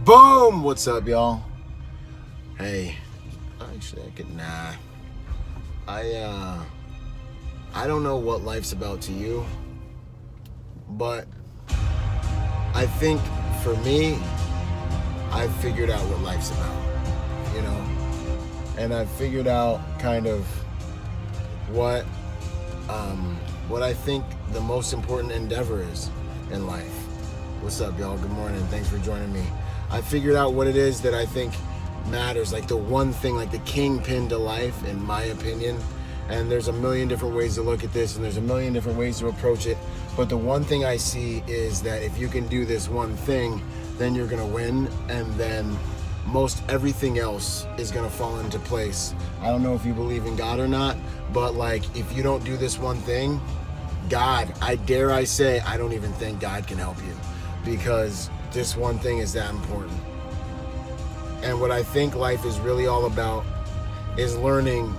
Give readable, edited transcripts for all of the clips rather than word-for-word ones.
Boom! What's up, y'all? Hey, actually, I don't know what life's about to you, but I think for me, I've figured out what life's about, and I've figured out kind of what I think the most important endeavor is in life. What's up, y'all? Good morning. Thanks for joining me. I figured out what it is that I think matters, like the one thing, like the kingpin to life, in my opinion. And there's a million different ways to look at this, and there's a million different ways to approach it. But the one thing I see is that if you can do this one thing, then you're gonna win, and then most everything else is gonna fall into place. I don't know if you believe in God or not, but like if you don't do this one thing, God, I say, I don't even think God can help you, because this one thing is that important. And what I think life is really all about is learning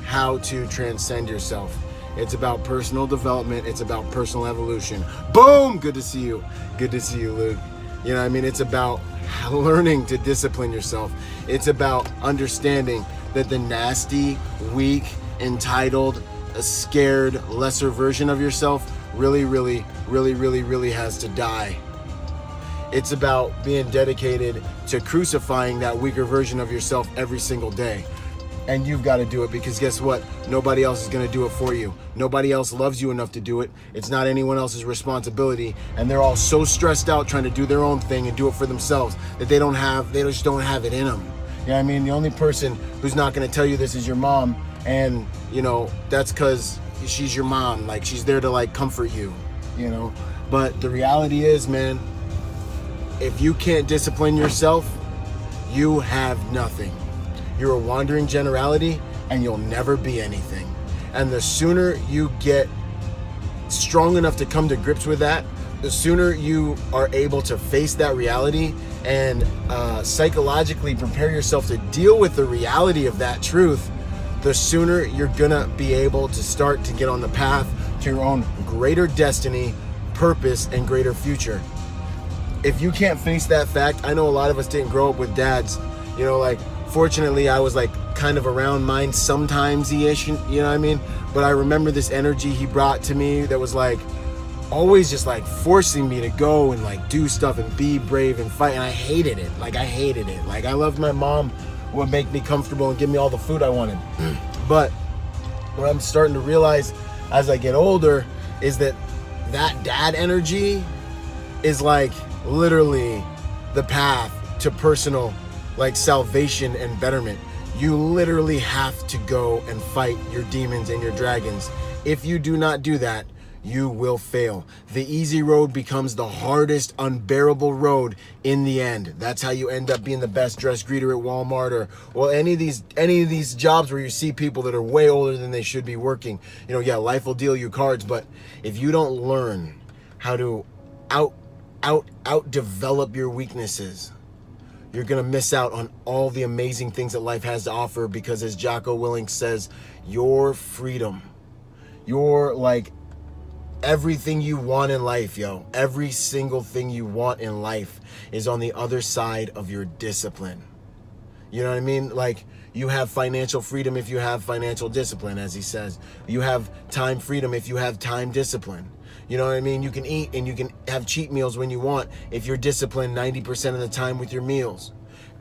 how to transcend yourself. It's about personal development. It's about personal evolution. Boom! Good to see you. Good to see you, Luke. You know what I mean? It's about learning to discipline yourself. It's about understanding that the nasty, weak, entitled, scared, lesser version of yourself really has to die. It's about being dedicated to crucifying that weaker version of yourself every single day. And you've got to do it, because guess what? Nobody else is going to do it for you. Nobody else loves you enough to do it. It's not anyone else's responsibility. And they're all so stressed out trying to do their own thing and do it for themselves that they just don't have it in them. You know what I mean? The only person who's not going to tell you this is your mom. And, that's because she's your mom. Like, she's there to, comfort you, But the reality is, man, if you can't discipline yourself, you have nothing. You're a wandering generality, and you'll never be anything. And the sooner you get strong enough to come to grips with that, the sooner you are able to face that reality and psychologically prepare yourself to deal with the reality of that truth, the sooner you're gonna be able to start to get on the path to your own greater destiny, purpose, and greater future. If you can't face that fact, I know a lot of us didn't grow up with dads, fortunately I was kind of around mine sometimes-ish, you know what I mean? But I remember this energy he brought to me that was always just forcing me to go and do stuff and be brave and fight. And I hated it. I loved my mom would make me comfortable and give me all the food I wanted. But what I'm starting to realize as I get older is that dad energy is literally the path to personal salvation and betterment. You literally have to go and fight your demons and your dragons. If you do not do that, you will fail. The easy road becomes the hardest, unbearable road in the end. That's how you end up being the best dressed greeter at Walmart or any of these jobs where you see people that are way older than they should be working. Life will deal you cards, but if you don't learn how to out develop your weaknesses, you're gonna miss out on all the amazing things that life has to offer, because as Jocko Willink says, your freedom, your everything you want in life, every single thing you want in life is on the other side of your discipline. You know what I mean? You have financial freedom if you have financial discipline, as he says. You have time freedom if you have time discipline. You know what I mean? You can eat and you can have cheat meals when you want if you're disciplined 90% of the time with your meals.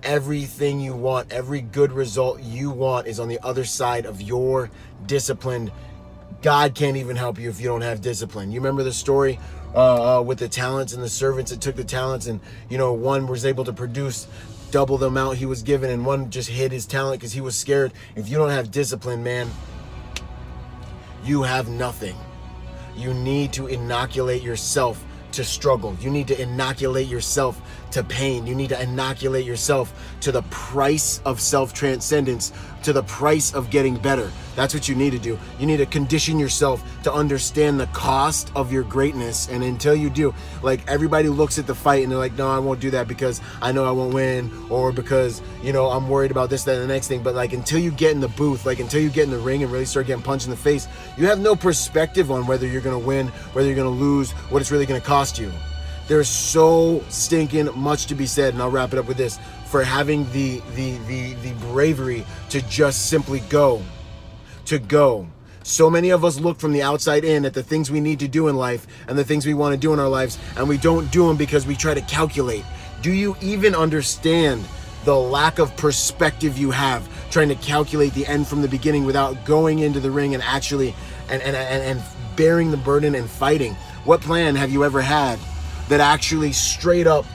Everything you want, every good result you want is on the other side of your discipline. God can't even help you if you don't have discipline. You remember the story with the talents and the servants that took the talents, and one was able to produce double the amount he was given, and one just hid his talent because he was scared. If you don't have discipline, man, you have nothing. You need to inoculate yourself to struggle. You need to inoculate yourself to pain. You need to inoculate yourself to the price of self-transcendence, to the price of getting better. That's what you need to do. You need to condition yourself to understand the cost of your greatness. And until you do, everybody looks at the fight and they're like, no, I won't do that because I know I won't win, or because, I'm worried about this, that, and the next thing. But until you get in the booth, until you get in the ring and really start getting punched in the face, you have no perspective on whether you're going to win, whether you're going to lose, what it's really going to cost you. There's so stinking much to be said, and I'll wrap it up with this, for having the bravery to just simply go. To go. So many of us look from the outside in at the things we need to do in life and the things we want to do in our lives, and we don't do them because we try to calculate. Do you even understand the lack of perspective you have trying to calculate the end from the beginning without going into the ring and actually and bearing the burden and fighting? What plan have you ever had that actually straight up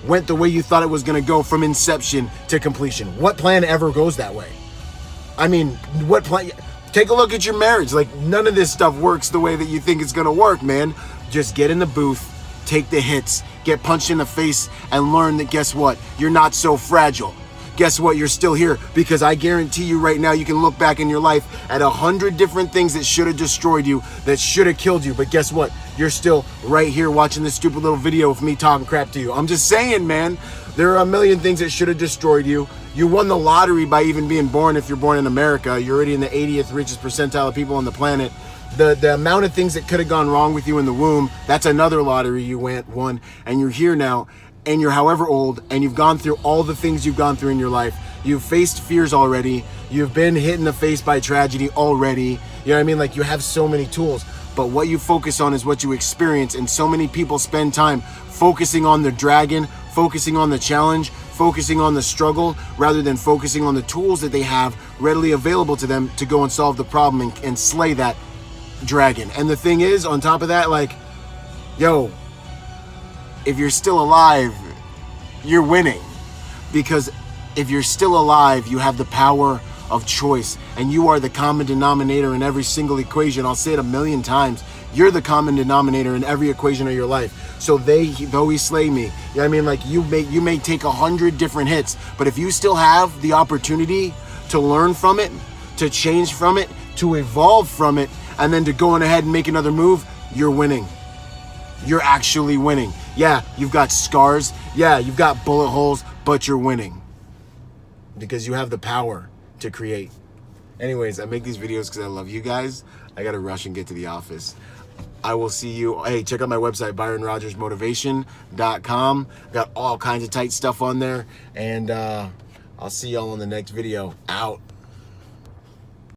went the way you thought it was going to go from inception to completion? What plan ever goes that way? I mean, what plan? Take a look at your marriage. Like, none of this stuff works the way that you think it's going to work, man. Just get in the booth, take the hits, get punched in the face, and learn that, guess what? You're not so fragile. Guess what? You're still here, because I guarantee you right now, you can look back in your life at 100 different things that should have destroyed you, that should have killed you. But guess what? You're still right here watching this stupid little video of me talking crap to you. I'm just saying, man, there are a million things that should have destroyed you. You won the lottery by even being born. If you're born in America, you're already in the 80th richest percentile of people on the planet. The amount of things that could have gone wrong with you in the womb, that's another lottery you won, and you're here now, and you're however old, and you've gone through all the things you've gone through in your life. You've faced fears already. You've been hit in the face by tragedy already. You know what I mean? Like, you have so many tools, but what you focus on is what you experience, and so many people spend time focusing on the dragon, focusing on the challenge, focusing on the struggle, rather than focusing on the tools that they have readily available to them to go and solve the problem and slay that dragon. And the thing is, on top of that, like, yo, if you're still alive, you're winning. Because if you're still alive, you have the power of choice, and you are the common denominator in every single equation. I'll say it 1,000,000 times. You're the common denominator in every equation of your life. So though he slay me, you know what I mean? Like, you may take 100 different hits, but if you still have the opportunity to learn from it, to change from it, to evolve from it, and then to go on ahead and make another move, you're winning. You're actually winning. Yeah, you've got scars. Yeah, you've got bullet holes, but you're winning. Because you have the power to create. Anyways, I make these videos because I love you guys. I got to rush and get to the office. I will see you. Hey, check out my website, ByronRogersMotivation.com. Got all kinds of tight stuff on there. And I'll see y'all on the next video. Out.